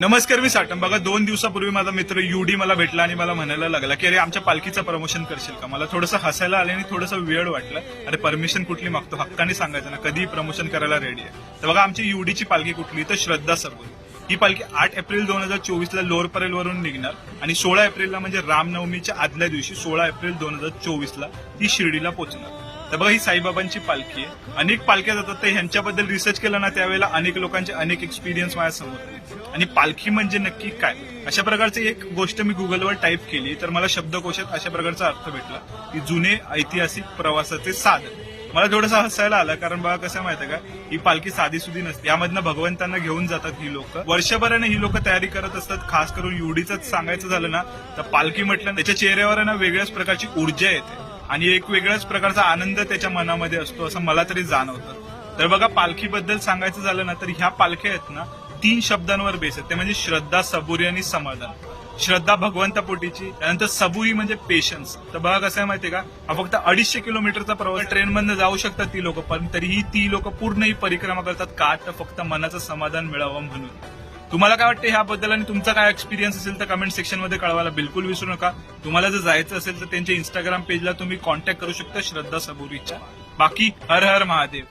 नमस्कार, मी साटम. बघा, 2 दिवसापूर्वी माझा मित्र युडी मला भेटला आणि मला म्हणायला लागला की अरे आमच्या पालखीचं प्रमोशन करशील का. मला थोडंसं हसायला आलं आणि थोडंसं वेळ वाटलं. अरे परमिशन कुठली मागतो, हक्काने सांगायचं ना, कधी प्रमोशन करायला रेडी आहे. तर बघा, आमची युडीची पालखी कुठली, तर श्रद्धा सबुरी. ही पालखी 8 एप्रिल 2024 लोअर परेल वरून निघणार आणि 16 एप्रिलला म्हणजे रामनवमीच्या आदल्या दिवशी 16 एप्रिल 2024 ती शिर्डीला पोहोचणार. तर बघा, ही साईबाबांची पालखी आहे. अनेक पालख्या जातात, तर ह्यांच्याबद्दल रिसर्च केलं ना, त्यावेळेला अनेक लोकांचे अनेक एक्सपिरियन्स माझ्यासमोर आले. आणि पालखी म्हणजे नक्की काय, अशा प्रकारची एक गोष्ट मी गुगलवर टाईप केली तर मला शब्दकोशात अशा प्रकारचा अर्थ भेटला की जुने ऐतिहासिक प्रवासाचे साधन. मला थोडंसं हसायला आलं, कारण बघा कसं माहितीये का, ही पालखी साधी सुधी नसते. यामधनं भगवंतांना घेऊन जातात ही लोक. वर्षभराने ही लोक तयारी करत असतात. खास करून युडीच सांगायचं झालं ना, तर पालखी म्हटलं त्याच्या चेहऱ्यावर ना वेगळ्याच प्रकारची ऊर्जा येते आणि एक वेगळ्याच प्रकारचा आनंद त्याच्या मनामध्ये असतो, असं मला तरी जाणवतं. तर बघा, पालखीबद्दल सांगायचं झालं ना, तर ह्या पालख्या आहेत ना 3 शब्दांवर बेस आहेत. ते म्हणजे श्रद्धा, सबुरी आणि समाधान. श्रद्धा भगवंतापोटीची, त्यानंतर सबुरी म्हणजे पेशन्स. तर बघा कसं आहे माहितीये का, हा फक्त 250 किलोमीटरचा प्रवास. ट्रेनमधनं जाऊ शकतात ती लोक, पण तरीही ती लोक पूर्ण ही परिक्रमा करतात का, तर फक्त मनाचं समाधान मिळावं म्हणून. तुम्हाला काय वाटतं ह्याबद्दल आणि तुमचा काय एक्सपिरियन्स असेल तर कमेंट सेक्शन मध्ये कळवायला बिलकुल विसरू नका. तुम्हाला जर जायचं असेल तर त्यांच्या इंस्टाग्राम पेजला तुम्ही कॉन्टॅक्ट करू शकता श्रद्धा सबुरीच्या. बाकी हर हर महादेव.